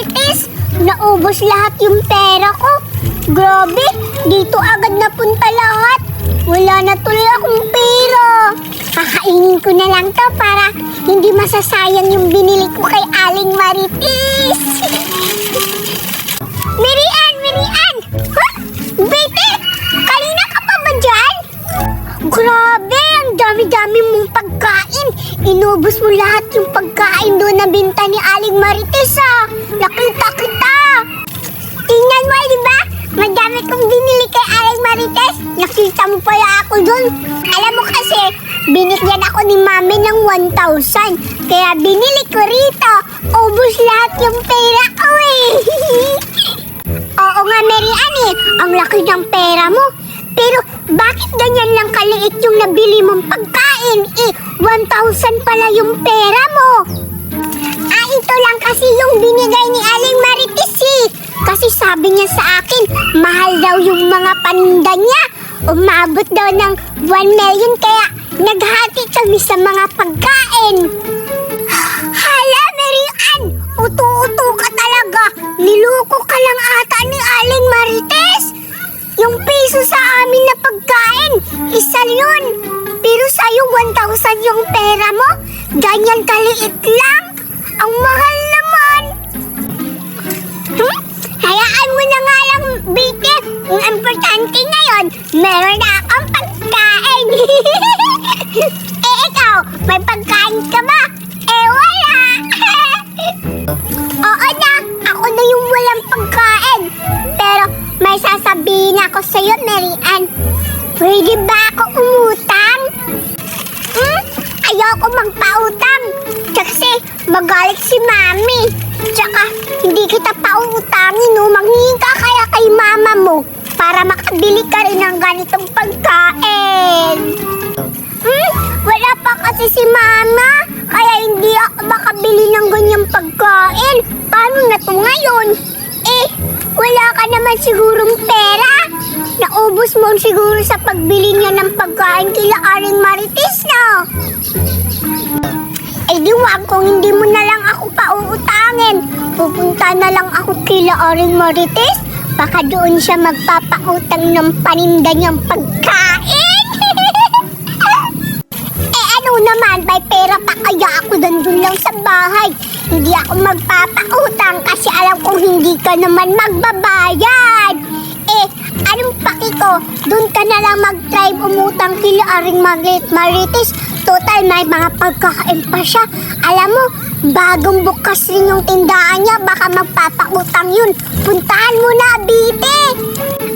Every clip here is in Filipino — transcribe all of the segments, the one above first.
Marites, naubos lahat yung pera ko. Grabe, dito agad napunta lahat. Wala na tuloy akong pera. Kakainin ko na lang to para hindi masasayang yung binili ko kay Aling Marites. Mirian! Ha? Bete, kanina ka pa ba dyan? Grabe, ang dami-dami mong pagkain. Inubos mo lahat yung pagkain doon na binta ni Aling Marites, ah. Nakita kita. Tingnan mo, di ba? Madami kong binili kay Aling Marites. Nakita mo pala ako doon. Alam mo kasi, binigyan ako ni Mami ng 1,000. Kaya binili ko rito. Ubus lahat yung pera ko eh. Oo nga, Mirian eh. Ang laki ng pera mo. Pero bakit ganyan lang kaliit yung nabili mong pagkain? 1,000 pala yung pera mo. Ito lang kasi yung binigay ni Aling Marites eh. Kasi sabi niya sa akin, mahal daw yung mga paninda niya. Umabot daw ng 1 million kaya naghati kami sa mga pagkain. Hala, Mirian! Uto-uto ka talaga. Niloko ka lang ata ni Aling Marites. Yung piso sa amin na pagkain, isa yun. Pero sa'yo 1,000 yung pera mo. Ganyan kaliit lang. Ang mahal naman. Hayaan mo na nga lang, Bete. Ang importante ngayon, meron na akong pagkain. Ikaw, may pagkain ka ba? Wala. Oo na, ako na yung walang pagkain. Pero may sasabihin ako sa'yo, Mirian. Pwede ba ako umutang? Ayoko magpautang. Kasi magalit si Mami. Tsaka hindi kita pautangin, no? Manghingi ka kaya kay Mama mo para makabili ka rin ng ganitong pagkain. Wala pa kasi si Mama. Kaya hindi ako makabili ng ganyang pagkain. Paano na to ngayon? Wala ka naman sigurong pera. Naubos mo siguro sa pagbili niya ng pagkain kila Aling Marites, no? Di wag kung hindi mo na lang ako pauutangin. Pupunta na lang ako kila Aling Marites. Baka doon siya magpapautang ng paninda niyang pagkain. Ano naman, may pera pa kaya ako doon lang sa bahay. Hindi ako magpapautang kasi alam kong hindi ka naman magbabayad. Anong paki ko? Doon ka na lang mag-try umutang kila Aling Marites. Total, may mga pagkakain pa siya. Alam mo, bagong bukas rin yung tindahan niya. Baka magpapautang yun. Puntahan mo na, Bite.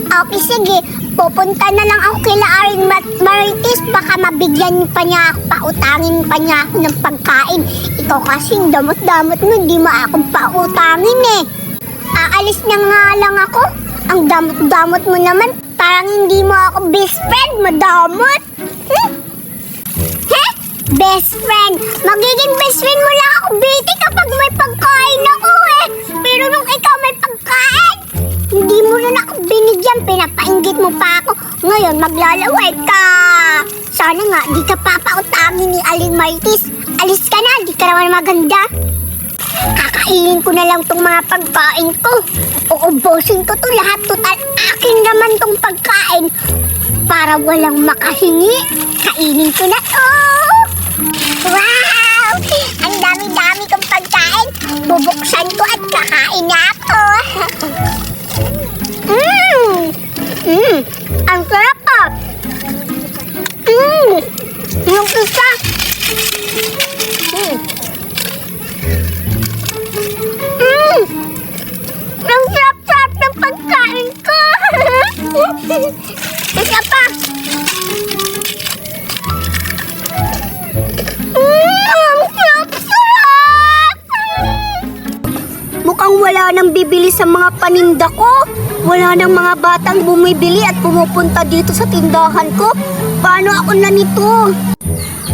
Okay, sige. Pupunta na lang ako kila Aling Marites. Baka mabigyan pa niya ako, pautangin pa niya ako ng pagkain. Ikaw kasing damot-damot mo, hindi mo akong pautangin eh. Aalis na nga lang ako. Ang damot-damot mo naman. Parang hindi mo ako best friend, madamot. Best friend? Magiging best friend mo lang ako, Bete, kapag may pagkain ako eh. Pero nung ikaw may pagkain, hindi mo na ako binigyan, pinapainggit mo pa ako. Ngayon, maglalaway ka. Sana nga, di ka papautangin ni Aling Marites. Alis ka na, di ka naman maganda. Kakainin ko na lang tong mga pagkain ko. Uubusin ko to lahat. Total, akin naman tong pagkain. Para walang makahingi, kainin ko na to. Wow! Ang dami-dami kong pagkain. Bubuksan ko at kakain na ako. Ang sarap po. Yung isa. Ang sarap-sarap ng pagkain ko. Isa pa. Mukhang wala nang bibili sa mga paninda ko. Wala nang mga batang bumibili at pumupunta dito sa tindahan ko. Paano ako na nito?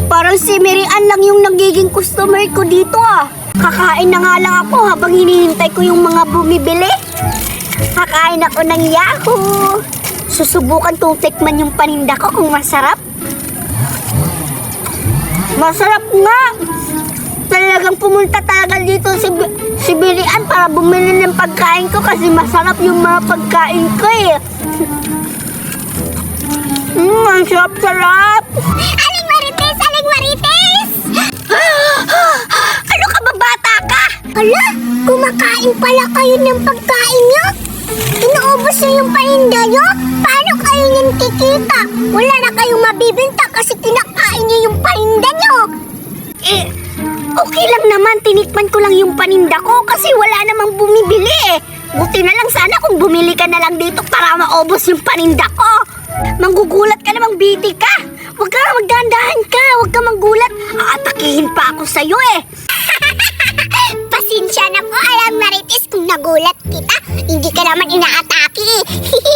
Parang si Mirian lang yung nagiging customer ko dito ah. Kakain na nga lang ako habang hinihintay ko yung mga bumibili. Kakain ako ng Yahoo. Susubukan kong tikman yung paninda ko kung masarap. Masarap nga. Talaga talagang pumunta talaga dito si Bilian para bumili ng pagkain ko kasi masarap yung mga pagkain ko eh. Ang sarap-sarap! Aling Marites! Aling Marites! Ano ka ba, bata ka? Hala, kumakain pala kayo ng pagkain nyo? Inuubos nyo yung paninda nyo? Paano kayo nyung kikita? Wala na kayong mabibinta kasi kinakain nyo yung paninda nyo. Eh, okay lang naman. Tinikman ko lang yung paninda ko kasi wala namang bumibili eh. Buti na lang sana kung bumili ka na lang dito para maubos yung paninda ko. Manggugulat ka namang, biti ka. Huwag ka, magdahan-dahan ka. Huwag ka manggulat. Aatakihin pa ako sa'yo eh. Pasensya na po, Aling Marites, kung nagulat kita. Hindi ka naman inaatake.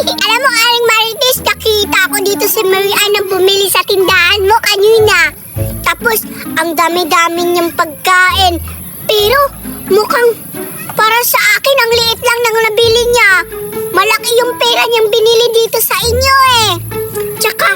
Alam mo, Aling Marites, nakita ko dito si Marian na bumili sa tindahan mo kanina. Tapos, ang dami-dami niyang pagkain. Pero, mukhang para sa akin, ang liit lang ng nabili niya. Malaki yung pera niyang binili dito sa inyo eh. Tsaka,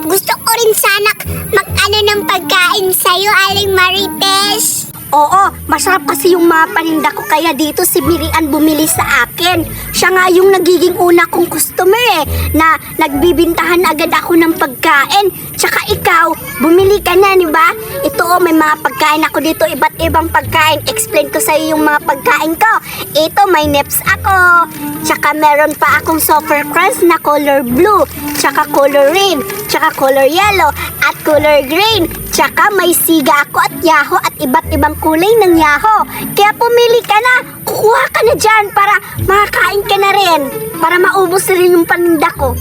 gusto ko rin sana mag-ano ng pagkain sa'yo, Aling Marites. Oo, masarap kasi yung mga paninda ko kaya dito si Mirian bumili sa akin. Siya nga yung nagiging una kong customer eh, na nagbibintahan agad ako ng pagkain. Tsaka ikaw, bumili ka na, di ba? Ito may mga pagkain ako dito, iba't ibang pagkain. Explain ko sa'yo yung mga pagkain ko. Ito, may nips ako. Tsaka meron pa akong Super Crunch na color blue. Tsaka color red. Tsaka color yellow. At color green. Tsaka may siga ako at yaho at iba't ibang kulay ng yaho. Kaya pumili ka na. Kukuha ka na dyan para makakain ka na rin. Para maubos rin yung paninda ko.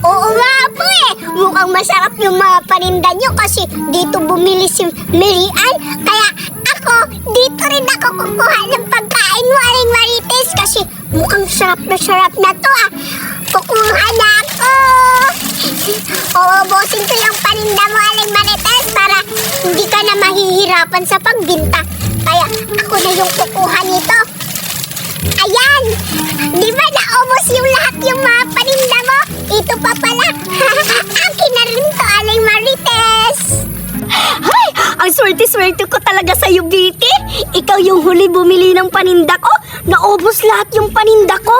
Oo nga po eh. Mukhang masarap yung mga paninda nyo kasi dito bumili si Mirian. Kaya ako, dito rin ako kukuha ng pagkain mo, Aling Marites. Kasi mukhang sarap na to ah. Kukuha na ako. Uubusin ko yung paninda mo, Aling Marites, para hindi ka na mahihirapan sa pagbinta. Kaya ako na yung kukuha nito. Ayan! Di ba naubos yung lahat yung mga paninda mo? Ito pa pala. Akin na rin to, Aling Marites. Hay! Ang swerte-swerte ko talaga sa'yo, Biti. Ikaw yung huli bumili ng paninda ko. Naubos lahat yung paninda ko.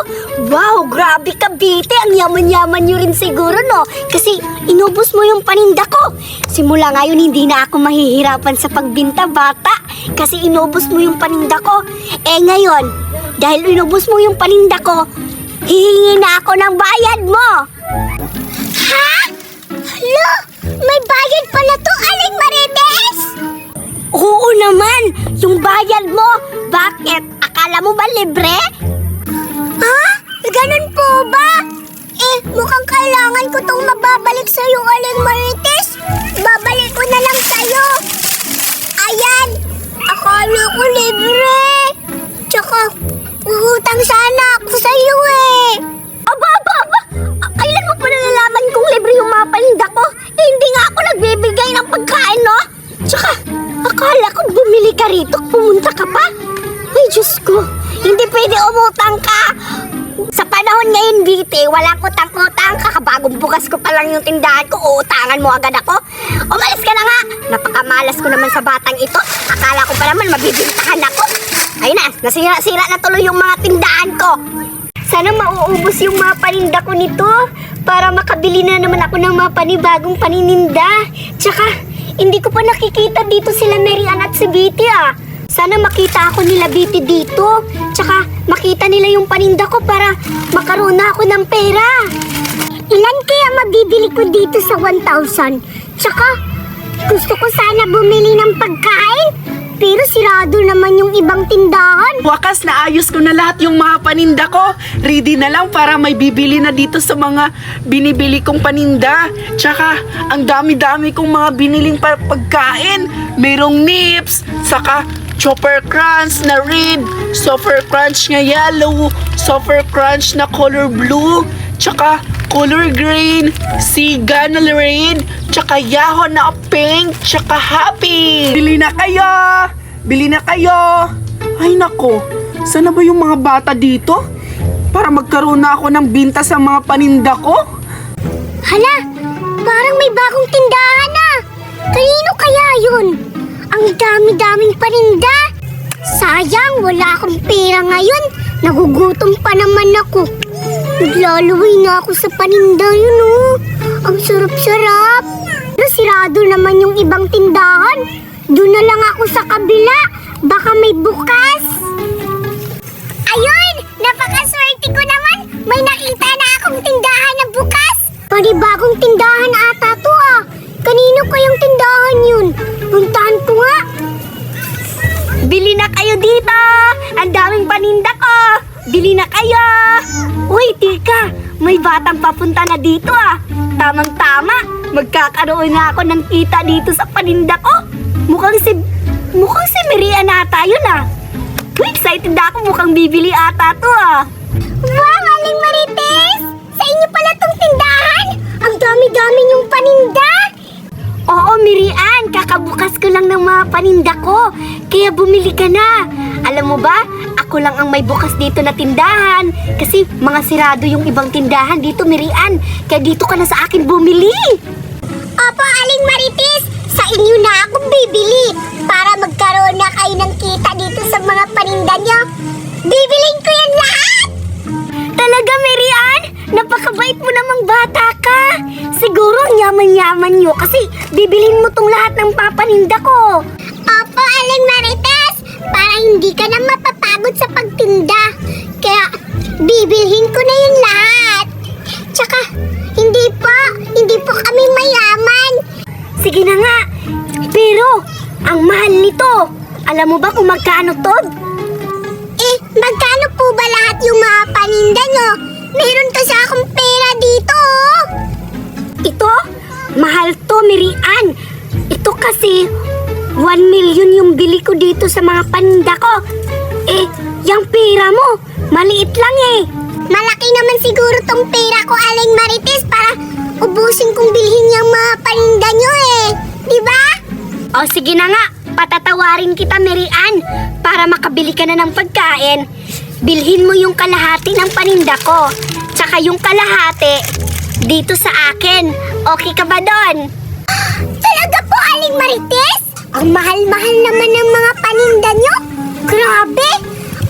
Wow, grabe ka, Biti. Ang yaman-yaman nyo rin siguro, no? Kasi inubos mo yung paninda ko. Simula ngayon, hindi na ako mahihirapan sa pagbinta, bata. Kasi inubos mo yung paninda ko. Eh ngayon, dahil inubos mo yung paninda ko, hihingi na ako ng bayad mo. Ha? Hala, may bayad pala to, Aling Marites? Oo naman, yung bayad mo. Bakit? Akala mo ba libre? Ha? Ganun po ba? Eh, mukhang kailangan ko tong mababalik sa'yo, Aling Marites. Babalik ko na lang sa'yo. Ayan, akala ko libre. Tsaka, uutang sana ako sa'yo eh. Aba. Kailan mo pa nalalaman kung libre yung mga paninda ko? Eh, hindi nga ako nagbibigay ng pagkain, no? Tsaka, akala ko bumili ka rito, pumunta ka pa. Ay, Diyos ko, hindi pwede umutang ka. Sa panahon ngayon, Biti, walang utang-utang. Kakabagong bukas ko pa lang yung tindahan ko, uutangan mo agad ako. Umalis ka na nga. Napakamalas ko naman sa batang ito. Akala ko pa naman mabibintahan ako. Ayun na, nasira na tuloy yung mga tindahan ko. Sana mauubos yung mga paninda ko nito para makabili na naman ako ng mga panibagong panininda. Tsaka, hindi ko pa nakikita dito sila Mirian at si Biti ah. Sana makita ako nila Biti dito. Tsaka, makita nila yung paninda ko para makaroon na ako ng pera. Ilan kaya mabibili ko dito sa 1,000? Tsaka, gusto ko sana bumili ng pagkain. Pero sirado naman yung ibang tindahan. Wakas naayos ko na lahat yung mga paninda ko. Ready na lang para may bibili na dito sa mga binibili kong paninda. Tsaka ang dami-dami kong mga biniling pagkain. Merong nips, saka Super Crunch na red, Super Crunch na yellow, Super Crunch na color blue, tsaka color green, siga na red, tsaka yaho na pink, tsaka happy. Bili na kayo! Bili na kayo! Ay nako, sana ba yung mga bata dito? Para magkaroon na ako ng binta sa mga paninda ko? Hala, parang may bagong tindahan na. Kanino kaya yun? Ang Ang dami-daming paninda. Sayang, wala akong pera ngayon. Nagugutom pa naman ako. Naglaluwi na ako sa paninda yun, oh. Ang sarap-sarap. Nasirado naman yung ibang tindahan. Doon na lang ako sa kabila. Baka may bukas. Ayun! Napakaswerte ko naman. May nakita na akong tindahan na bukas. Panibagong tindahan ata to, ah. Kanino kayang tindahan yun? Puntahan ko nga. Bili na kayo dito! Ang daming paninda ko! Bili na kayo! Uy, tika! May batang papunta na dito ah! Tamang-tama! Magkakaroon na ako ng kita dito sa paninda ko! Mukhang si Miriam ata yun ah! Excited ako, mukhang bibili ata to ah! Wow, Aling Marites! Sa inyo pala tong tindahan? Ang dami-dami yung paninda! Oo, Miriam! Kakabukas ko lang ng mga paninda ko! Kaya bumili ka na! Alam mo ba, ako lang ang may bukas dito na tindahan. Kasi mga sirado yung ibang tindahan dito, Miriam. Kaya dito ka na sa akin bumili. Opo, Aling Marites! Sa inyo na ako bibili para magkaroon na kayo ng kita dito sa mga paninda niyo. Bibilin ko yan lahat! Talaga, Miriam? Napakabait mo namang bata ka. Siguro ang yaman-yaman nyo kasi bibilin mo tong lahat ng papaninda ko. Opo, Aling Marites! Para hindi ka na mapapagod sa pagtinda. Kaya bibilhin ko na yun lahat. Tsaka, hindi po kami mayaman. Sige na nga. Pero, ang mahal nito. Alam mo ba kung magkano to? Magkano po ba lahat yung mga paninda nyo? Meron kasi akong pera dito, oh. Ito? Mahal to, Miriam. Ito kasi 1 million yung bili ko dito sa mga paninda ko. Yung pera mo, maliit lang eh. Malaki naman siguro tong pera ko, Aling Marites, para ubusin kong bilhin yung mga paninda nyo eh. Diba? O sige na nga, patatawarin kita, Miriam, para makabili ka na ng pagkain. Bilhin mo yung kalahati ng paninda ko, tsaka yung kalahati dito sa akin. Okay ka ba doon? Talaga po, Aling Marites? Ang mahal-mahal naman ng mga paninda nyo. Grabe!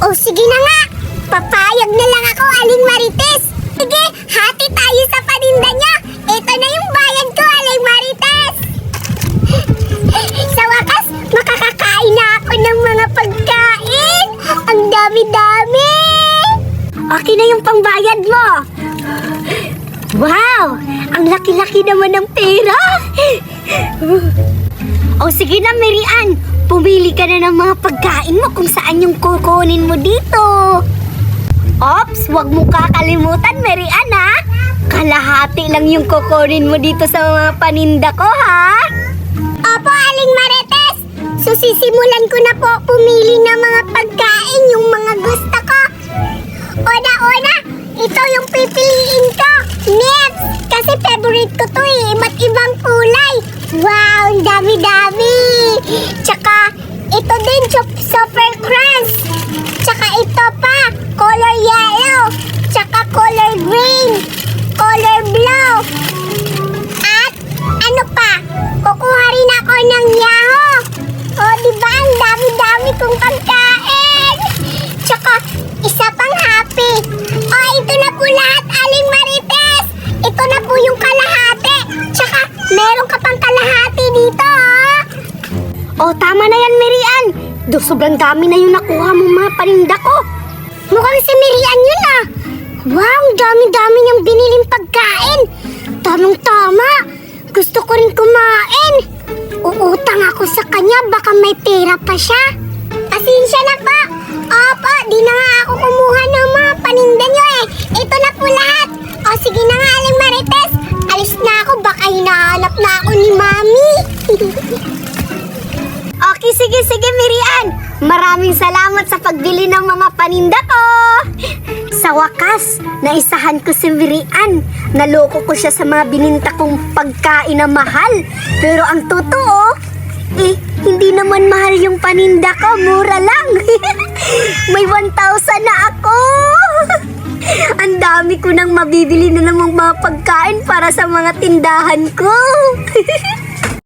O sige na nga, papayag na lang ako, Aling Marites. Sige, hati tayo sa paninda nyo. Ito na yung bayad ko, Aling Marites. Sa wakas, makakakain na ako ng mga pagkain. Ang dami-dami. Okay na yung pangbayad mo. Wow! Ang laki-laki naman ng pera. O sige na, Miriam. Pumili ka na ng mga pagkain mo kung saan yung kukunin mo dito. Ops, wag mo kakalimutan, Miriam ha. Kalahati lang yung kukunin mo dito sa mga paninda ko ha. Opo, Aling Marites. So sisimulan ko na po pumili ng mga pagkain, yung mga gusto ko. Una, ito yung pipiliin ko. Nips! Kasi favorite ko to eh. Iba't ibang kulay. Wow, ang dami-dami. Tsaka, ito din, super crunch. Tsaka ito pa, color yellow. Tsaka color green. Color blue. At, ano pa? Kukuha rin ako ng Yahoo. O, diba? Ang dami-dami kong pagkain. Tsaka, isa pang happy. O, ito na po lahat, Aling Marites. Ito na po yung kalahati. Tsaka, meron ka pang kalahati dito, oh. O tama na yan, Miriam. Sobrang dami na yung nakuha mo mga paninda ko. Mukhang si Miriam yun, ah. Wow, ang dami-dami niyang biniling pagkain. Tamang-tama. Gusto ko rin kumain. Uutang ako sa kanya, baka may pera pa siya. Pasensya na pa. Opo, di na nga ako kumuha ng mga paninda niyo eh. Ito na po lahat. O sige na nga, Aling Marites. Alis na ako, baka hinahanap na ako ni Mami. Okay, sige, Miriam. Maraming salamat sa pagbili ng mga paninda ko. Sa wakas, naisahan ko si Miriam. Naloko ko siya sa mga bininta kong pagkain na mahal. Pero ang totoo, hindi naman mahal yung paninda ko. Mura lang. May 1,000 na ako. Ang dami ko nang mabibili na namang mga pagkain para sa mga tindahan ko.